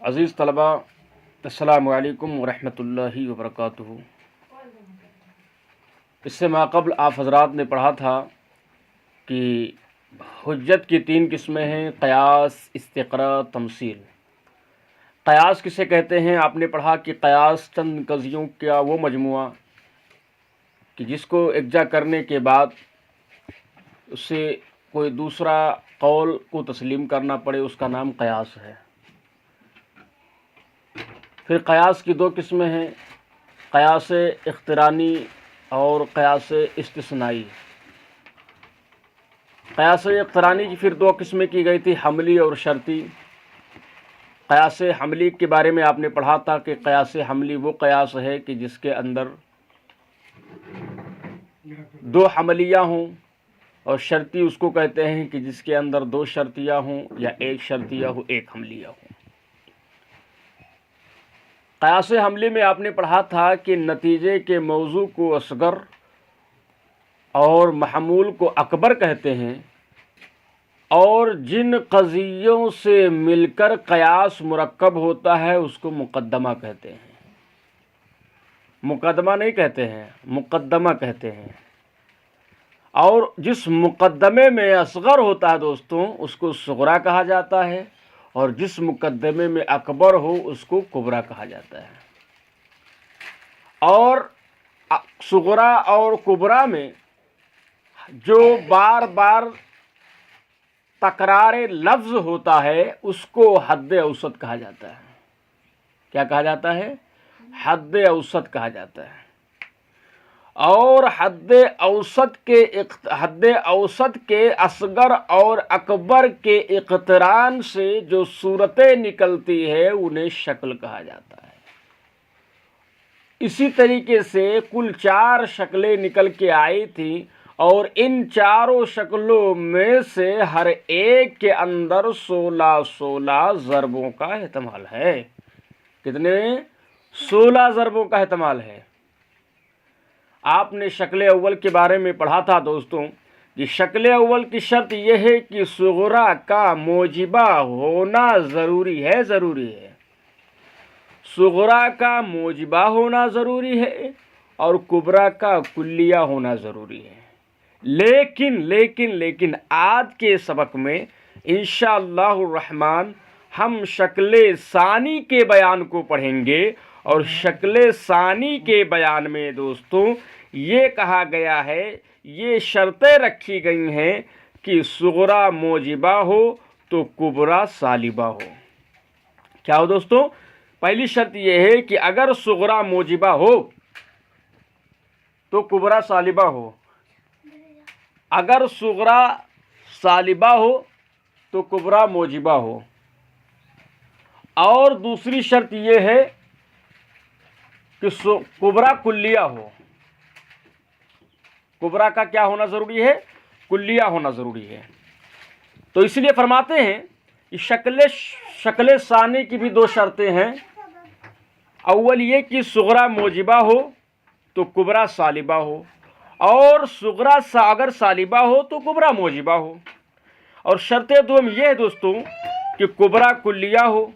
अज़ीज़ तलबा, अस्सलामु अलैकुम वरहमतुल्लाहि वबरकातुहू। इससे माक़ब्ल आप हज़रात ने पढ़ा था कि हुज्जत की 3 किस्में हैं, क़यास, इस्तिक़रा, तमसील। क़यास किसे कहते हैं? आपने पढ़ा कि क़यास चंद कज़ियों का वो मजमुआ कि जिसको इक्जा करने के बाद उससे कोई दूसरा कौल को तस्लीम करना पड़े, उसका नाम क़यास है। फिर क़यास की 2 किस्में हैं, क़यास इख्तिरानी और क़यास इस्तिस्नाई। क़यास इख्तिरानी की फिर 2 किस्में की गई थी, हमली और शर्ती। क़यास हमली के बारे में आपने पढ़ा था कि क़यास हमली वो क़यास है कि जिसके अंदर 2 हमलियाँ हों, और शर्ती उसको कहते हैं कि जिसके अंदर 2 शर्तियाँ हों या 1 शर्तिया हो, 1 हमलिया हो। क़यास हमली में आपने पढ़ा था कि नतीजे के मौजू को असगर और महमूल को अकबर कहते हैं, और जिन क़ज़ियों से मिलकर क़यास मुरक्कब होता है उसको मुक़द्दमा कहते हैं। मुक़द्दमा नहीं कहते हैं, मुक़द्दमा कहते हैं। और जिस मुक़द्दमे में असगर होता है दोस्तों, उसको सुग़रा कहा जाता है, और जिस मुक़द्दमे में अकबर हो उसको कुबरा कहा जाता है। और सुग़रा और कुबरा में जो बार बार तकरार लफ्ज़ होता है उसको हद औसत कहा जाता है। क्या कहा जाता है? हद औसत कहा जाता है। और हद औसत के असगर और अकबर के इक़्तिरान से जो सूरतें निकलती है उन्हें शक्ल कहा जाता है। इसी तरीके से कुल 4 शक्लें निकल के आई थी, और इन चारों शक्लों में से हर एक के अंदर 16 ज़रबों का एहतमाल है। कितने? 16 ज़रबों का एहतमाल है। आपने शक्ल अव्वल के बारे में पढ़ा था दोस्तों कि शक्ल अव्वल की शर्त यह है कि सुग़रा का मोजिबा होना ज़रूरी है। सुग़रा का मोजिबा होना ज़रूरी है और कुबरा का कुल्लिया होना ज़रूरी है। लेकिन आज के सबक में इंशाअल्लाहुर रहमान हम शक्ल सानी के बयान को पढ़ेंगे, और शक्ल सानी के बयान में दोस्तों ये कहा गया है, ये शर्तें रखी गई हैं कि सुग़रा मोजिबा हो तो कुबरा सालिबा हो। क्या हो दोस्तों? पहली शर्त यह है कि अगर सुग़रा मोजिबा हो तो कुबरा सालिबा हो, अगर सुग़रा सालिबा हो तो कुबरा मोजिबा हो। और दूसरी शर्त यह है कि कुबरा कुल्लिया हो। कुबरा का क्या होना ज़रूरी है? कुल्लिया होना ज़रूरी है। तो इसलिए फरमाते हैं कि शक्ल सानी की भी 2 शर्तें हैं। अव्वल ये कि सुग़रा मोजिबा हो तो कुबरा सालिबा हो, और सुग़रा अगर सालिबा हो तो कुबरा मोजिबा हो। और शर्त दोम ये है दोस्तों कि कुबरा कुल्लिया हो।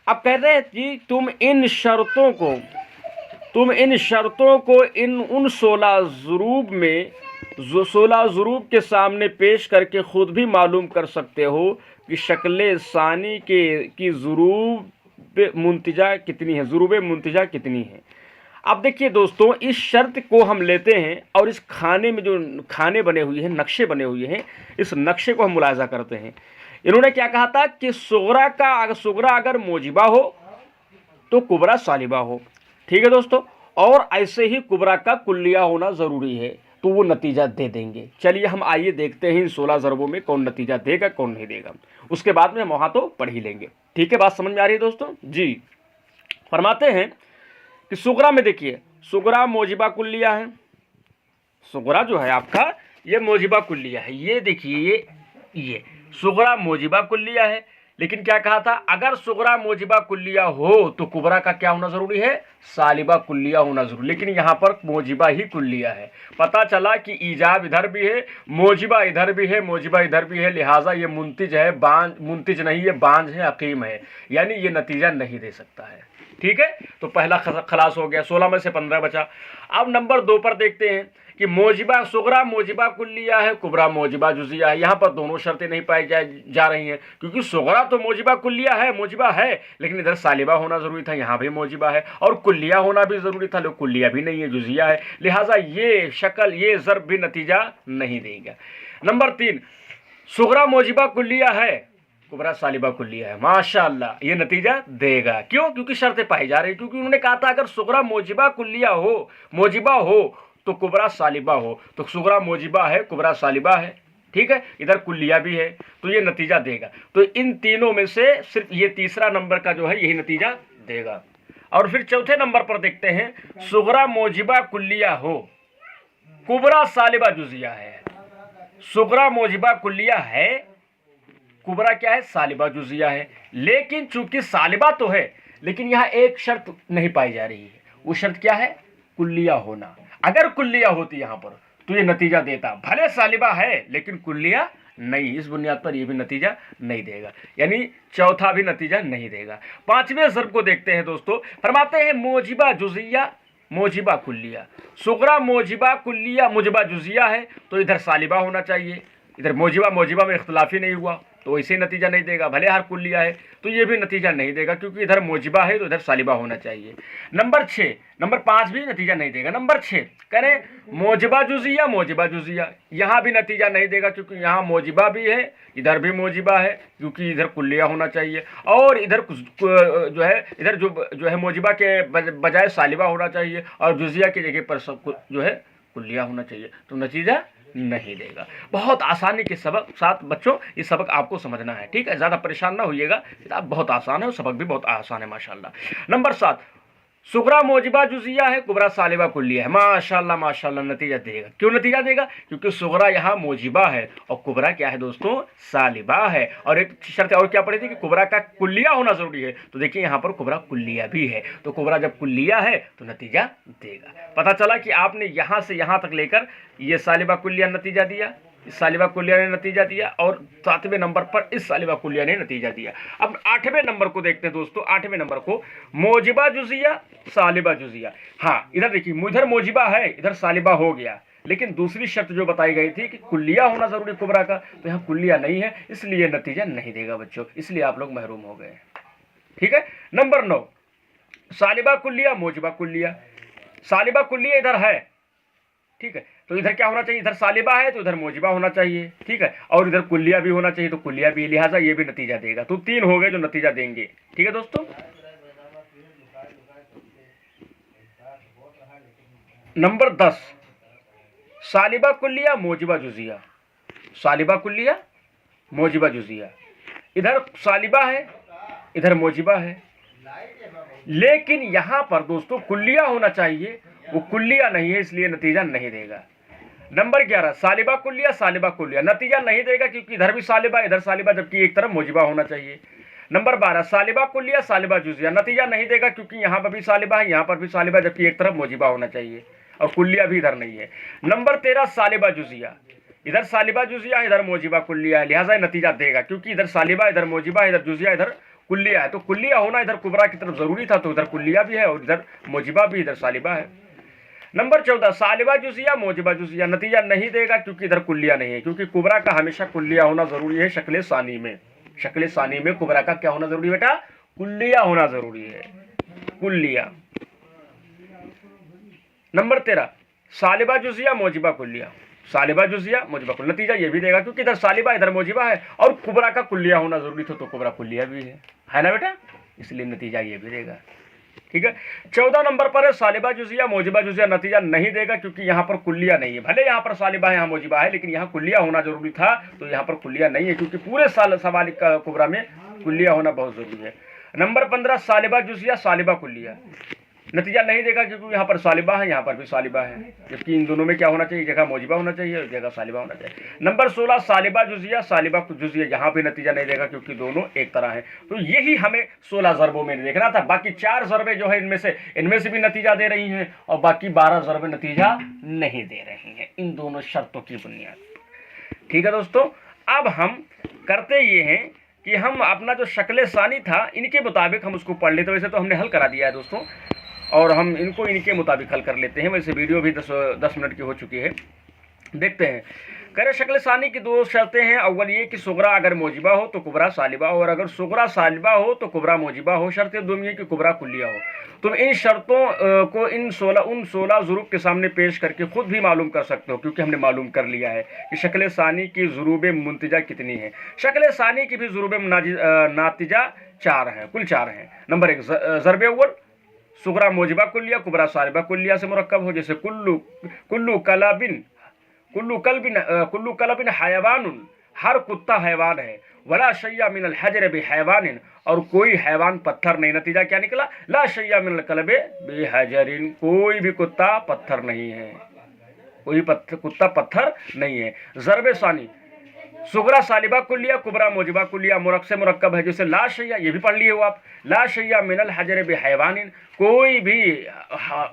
अब कहते हैं कि तुम इन शर्तों को उन 16 ज़ुरूब में 16 ज़ुरूब के सामने पेश करके ख़ुद भी मालूम कर सकते हो कि शक्ल सानी की ज़ुरूब मुंतजा कितनी है, ज़ुरूब मुंतजा कितनी है। अब देखिए दोस्तों, इस शर्त को हम लेते हैं और इस खाने में जो खाने बने हुए हैं, नक्शे बने हुए हैं, इस नक्शे को हम मुलाहिज़ा करते हैं। इन्होंने क्या कहा था कि सुग़रा अगर मोजिबा हो तो कुबरा सालिबा हो। ठीक है दोस्तों, और ऐसे ही कुबरा का कुल्लिया होना ज़रूरी है, तो वो नतीजा दे देंगे। चलिए हम आइए देखते हैं इन 16 ज़रबों में कौन नतीजा देगा कौन नहीं देगा। उसके बाद में हम वहाँ तो पढ़ ही लेंगे। ठीक है, बात समझ में आ रही है दोस्तों जी? फरमाते हैं कि सुग़रा में देखिए, सुग़रा मोजिबा कुल्लिया है। सुग़रा जो है आपका ये मोजिबा कुल्लिया है। ये देखिए, ये सुग़रा मोजिबा कुल्लिया है। लेकिन क्या कहा था, अगर सुगरा मोजिबा कुल्लिया हो तो कुबरा का क्या होना जरूरी है, सालिबा कुल्लिया होना जरूरी। लेकिन यहाँ पर मोजिबा ही कुल्लिया है। पता चला कि ईजाब इधर भी है, मोजिबा इधर भी है, मोजिबा इधर भी है, लिहाजा ये मुंतिज है, बांझ मुंतिज नहीं, ये बांझ है, अकीम है, यानी ये नतीजा नहीं दे सकता है। ठीक है, तो पहला खलास हो गया, 16 में से 15 बचा। अब नंबर 2 पर देखते हैं कि मोजिबा सुगरा मोजिबा कुल्लिया है, कुबरा मोजिबा जुजिया है। यहाँ पर दोनों शर्तें नहीं पाई जा रही हैं, क्योंकि सुगरा तो मोजिबा कुल्लिया है, मोजिबा है, लेकिन इधर सालिबा होना जरूरी था, यहाँ भी मोजिबा है, और कुल्लिया होना भी जरूरी था, लेकिन कुल्लिया भी नहीं है, जुजिया है, लिहाजा ये शक्ल ये ज़र्ब भी नतीजा नहीं देगा। नंबर 3, सुगरा मोजिबा कुल्लिया है, कुबरा सालिबा कुल्लिया है, माशाअल्लाह ये नतीजा देगा। क्यों, क्योंकि शर्तें पाई जा रही, क्योंकि उन्होंने कहा था अगर सुगरा मोजिबा कुल्लिया हो, मोजिबा हो तो कुबरा सालिबा हो, तो सुगरा मोजिबा है, कुबरा सालिबा है, ठीक है, इधर कुल्लिया भी है, तो ये नतीजा देगा। तो इन तीनों में से सिर्फ ये तीसरा नंबर का जो है यही नतीजा देगा। और फिर चौथे नंबर पर देखते हैं, सुगरा मोजिबा कुल्लिया हो, कुबरा सालिबा जुजिया है। सुगरा मोजिबा कुल्लिया है, कुबरा क्या है, सालिबा जुजिया है। लेकिन चूंकि सालिबा तो है, लेकिन यहाँ एक शर्त नहीं पाई जा रही है, वो शर्त क्या है, कुल्लिया होना। अगर कुल्लिया होती यहाँ पर तो ये नतीजा देता, भले सालिबा है लेकिन कुल्लिया नहीं, इस बुनियाद पर ये भी नतीजा नहीं देगा, यानी चौथा भी नतीजा नहीं देगा। पांचवें ज़र्ब को देखते हैं दोस्तों, फरमाते हैं मोजिबा जुजिया मोजिबा कुल्लिया। सुगरा मोजिबा कुल्लिया मोजिबा जुजिया है, तो इधर सालिबा होना चाहिए, इधर मोजिबा मोजिबा में इख्तलाफ ही नहीं हुआ, तो इसे नतीजा नहीं देगा, भले हर कुल्लिया है, तो ये भी नतीजा नहीं देगा, क्योंकि इधर मोजिबा है तो इधर सालिबा होना चाहिए। नंबर 6, नंबर 5 भी नतीजा नहीं देगा। नंबर 6 करें मोजिबा जुजिया मोजिबा जुजिया, यहाँ भी नतीजा नहीं देगा, क्योंकि यहाँ मोजिबा भी है, इधर भी मोजिबा है, क्योंकि इधर कुल्लिया होना चाहिए, और इधर जो है इधर जो है मोजिबा के बजाय सालिबा होना चाहिए, और जुजिया की जगह पर सब जो है कुल्लिया होना चाहिए, तो नतीजा नहीं देगा। बहुत आसानी के सबक साथ बच्चों ये सबक आपको समझना है, ठीक है, ज़्यादा परेशान ना होइएगा, किताब बहुत आसान है और सबक भी बहुत आसान है माशाल्लाह। नंबर 7, सुगरा मोजिबा जुजिया है, कुबरा सालिबा कुल्लिया है, माशाल्लाह माशाल्लाह नतीजा देगा। क्यों नतीजा देगा, क्योंकि सुगरा यहाँ मोजिबा है और कुबरा क्या है दोस्तों, सालिबा है। और एक शर्त और क्या पड़ी थी कि कुबरा का कुल्लिया होना जरूरी है, तो देखिए यहाँ पर कुबरा कुल्लिया भी है, तो कुबरा जब कुल्लिया है तो नतीजा देगा। पता चला कि आपने यहाँ से यहाँ तक लेकर ये सालिबा कुल्लिया नतीजा दिया, इस सालिबा कुल्लिया ने नतीजा दिया, और 7वें नंबर पर इस सालिबा कुल्लिया ने नतीजा दिया। अब 8वें नंबर को देखते हैं दोस्तों, 8वें नंबर को मोजिबा जुजिया सालिबा जुजिया। हाँ, इधर देखिए इधर मोजिबा है, इधर सालिबा हो गया, लेकिन दूसरी शर्त जो बताई गई थी कि कुल्लिया होना जरूरी कुबरा का, तो यहाँ कुल्लिया नहीं है, इसलिए नतीजा नहीं देगा बच्चों, इसलिए आप लोग महरूम हो गए। ठीक है, नंबर 9, सालिबा कुल्लिया मोजिबा कुल्लिया। सालिबा कुल्लिया इधर है, ठीक है, तो इधर क्या होना चाहिए, इधर सालिबा है तो इधर मोजिबा होना चाहिए, ठीक है, और इधर कुल्लिया भी होना चाहिए तो कुल्लिया भी, लिहाजा ये भी नतीजा देगा। तो 3 हो गए जो नतीजा देंगे। ठीक है दोस्तों, नंबर 10, सालिबा कुल्लिया मोजिबा जुजिया। सालिबा कुल्लिया मोजिबा जुजिया, इधर सालिबा है इधर मोजिबा है, लेकिन यहां पर दोस्तों कुल्लिया होना चाहिए, वो कुल्लिया नहीं है, इसलिए नतीजा नहीं देगा। नंबर 11, सालिबा कुल्लिया सालिबा कुल्लिया, नतीजा नहीं देगा क्योंकि इधर भी सालिबा इधर सालिबा, जबकि एक तरफ मोजिबा होना चाहिए। नंबर 12, सालिबा कुल्लिया सालिबा जुजिया, नतीजा नहीं देगा क्योंकि यहाँ पर भी सालिबा है यहाँ पर भी सालिबा, जबकि एक तरफ मोजिबा होना चाहिए, और कुल्लिया भी इधर नहीं है। नंबर 13, सालिबा जुजिया, इधर सालिबा जुजिया इधर मोजिबा कुल्लिया है, लिहाजा नतीजा देगा, क्योंकि इधर सालिबा इधर मोजिबा इधर जुजिया इधर कुल्लिया है, तो कुल्लिया होना इधर कुबरा की तरफ जरूरी था, तो इधर कुल्लिया भी है और इधर मोजिबा भी इधर सालिबा है। नंबर 14, सालिबा जुजिया मोजिबा जुजिया, नतीजा नहीं देगा क्योंकि इधर कुल्लिया नहीं है, क्योंकि कुबरा का हमेशा कुल्लिया होना जरूरी है शक्ल सानी में। शक्ल सानी में कुबरा का क्या होना जरूरी है बेटा, कुल्लिया होना जरूरी है, कुल्लिया। नंबर 13, सालिबा जुजिया मोजिबा कुल्लिया, सालिबा जुजिया मोजिबा कुल्लिया, नतीजा ये भी देगा क्योंकि इधर सालिबा इधर मोजिबा है और कुबरा का कुल्लिया होना जरूरी था, तो कुबरा कुल्लिया भी है ना बेटा, इसलिए नतीजा ये भी देगा। ठीक है, 14 नंबर पर है सालिबा जुजिया मोजिबा जुजिया, नतीजा नहीं देगा क्योंकि यहाँ पर कुल्लिया नहीं है, भले यहाँ पर सालिबा है यहाँ मोजिबा है, लेकिन यहाँ कुल्लिया होना जरूरी था, तो यहाँ पर कुल्लिया नहीं है, क्योंकि पूरे सवाल का कुबरा में कुल्लिया होना बहुत जरूरी है। नंबर 15, सालिबा जुजिया सालिबा कुल्लिया, नतीजा नहीं देगा क्योंकि यहाँ पर सालिबा है, यहाँ पर भी सालिबा है, जबकि इन दोनों में क्या होना चाहिए, जगह मौजिबा होना चाहिए, एक जगह सालिबा होना चाहिए। नंबर 16 सालिबा जुजिया, सालिबा जुजिया, यहाँ भी नतीजा नहीं देगा क्योंकि दोनों एक तरह है। तो यही हमें 16 ज़रबों में देखना था। बाकी 4 ज़रबे जो है इनमें से भी नतीजा दे रही हैं और बाकी 12 ज़रबे नतीजा नहीं दे रही हैं, इन दोनों शर्तों की बुनियाद। ठीक है दोस्तों, अब हम करते ये हैं कि हम अपना जो शक्ल सानी था इनके मुताबिक हम उसको पढ़ लेते। वैसे तो हमने हल करा दिया है दोस्तों, और हम इनको इनके मुताबिक हल कर लेते हैं। वैसे वीडियो भी 10 मिनट की हो चुकी है। देखते हैं। कह रहे शक्ल सानी की 2 शर्तें हैं। अव्वल ये कि सुगरा अगर मौजिबा हो तो कुबरा सालिबा हो, और अगर सुगरा सालिबा हो तो कुबरा मौजिबा हो। शर्त दूसरी ये कि कुबरा कुल्लिया हो। तुम इन शर्तों को उन 16 ज़ुरूब के सामने पेश करके खुद भी मालूम कर सकते हो, क्योंकि हमने मालूम कर लिया है कि शक्ल सानी की ज़ुरूब मुंतजा कितनी है। शक्ल सानी की भी ज़ुरूब नातिजा 4 हैं, कुल 4 हैं। नंबर 1 ज़रब अव्वल सुगरा मौजिबा कुल्लिया कुबरा सालिबा कुल्लिया से मुरक्कब हो। जैसे कुल्लू कलबिन हयवानुन, हर कुत्ता हैवान है। वला शय्या मिनल हजर बिहयवानिन, और कोई हैवान पत्थर नहीं। नतीजा क्या निकला, ला शय्या मिनल कलबे बिहजरिन, कोई भी कुत्ता पत्थर नहीं है, कोई कुत्ता पत्थर नहीं है। ज़रब सानी सुगरा सालिबा कुल्लिया कुबरा मौजिबा कुल्लिया से मुरक्कब है। जैसे ला शय्या, ये भी पढ़ लिए हो आप, ला शय्या मिनल हजर बिहयवानिन, कोई भी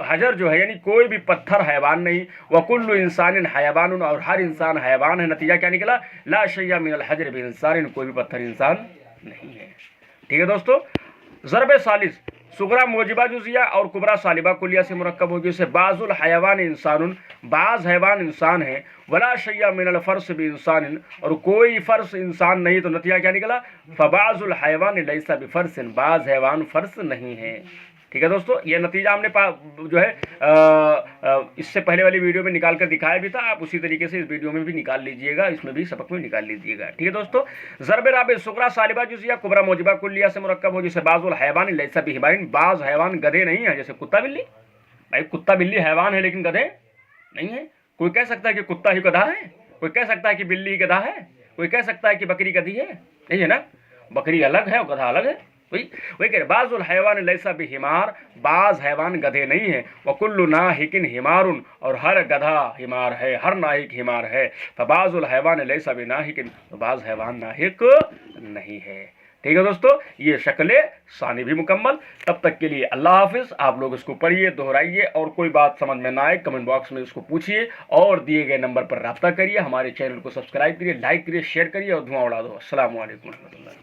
हजर जो है यानी कोई भी पत्थर हैवान नहीं। वकुल्लु इंसानिन हयवानुन, और हर इंसान हैवान है। नतीजा क्या निकला, ला शय्या मिनल हजर बिइंसानिन, कोई भी पत्थर इंसान नहीं है। ठीक है दोस्तों। ज़रब सालिस सुगरा मौजिबा जुजिया और कुबरा सालिबा कुलिया से मुरक्कब होगी। जैसे बाजुल हयवान इंसानुन, बाज हैवान इंसान है। वला शय्या मिनल फर्स भी इंसान, और कोई फर्स इंसान नहीं। तो नतीजा क्या निकला, फबाजुल हयवान लैसा बिफर्सिन, बाज हैवान फर्स नहीं है। ठीक है दोस्तों, ये नतीजा हमने जो है इससे पहले वाली वीडियो में निकाल कर दिखाया भी था। आप उसी तरीके से इस वीडियो में भी निकाल लीजिएगा, इसमें भी सबक में निकाल लीजिएगा। ठीक है दोस्तों। ज़रब राबे सुगरा सालिबा जुजिया कुबरा मौजिबा कुल्लिया से मुरक्कब हो। जैसे बाजुल हैवान लैसा बिहिमारिन, बाज हैवान गधे नहीं है। जैसे कुत्ता बिल्ली, भाई कुत्ता बिल्ली हैवान है लेकिन गधे नहीं है। कोई कह सकता है कि कुत्ता ही गधा है, कोई कह सकता है कि बिल्ली ही गधा है, कोई कह सकता है कि बकरी गधी है, नहीं है ना, बकरी अलग है और गधा अलग है। वही कह रहे बाजुल हैवान लैसा बिहिमार, बाज हैवान गधे नहीं है। वकुल्लु नाहिकिन हिमारुन, और हर गधा हिमार है, हर नाहिक हिमार है। फबाजुल हैवान लैसा बिनाहिकिन, बाज हैवान नाहिक नहीं है। ठीक है दोस्तों, ये शक्ल सानी भी मुकम्मल। तब तक के लिए अल्लाह हाफिज़। आप लोग इसको पढ़िए, दोहराइए, और कोई बात समझ में ना आए कमेंट बॉक्स में इसको पूछिए, और दिए गए नंबर पर रब्ता करिए। हमारे चैनल को सब्सक्राइब करिए, लाइक करिए, शेयर करिए और धुआं उड़ा दो। अस्सलामु अलैकुम रहमतुल्लाह।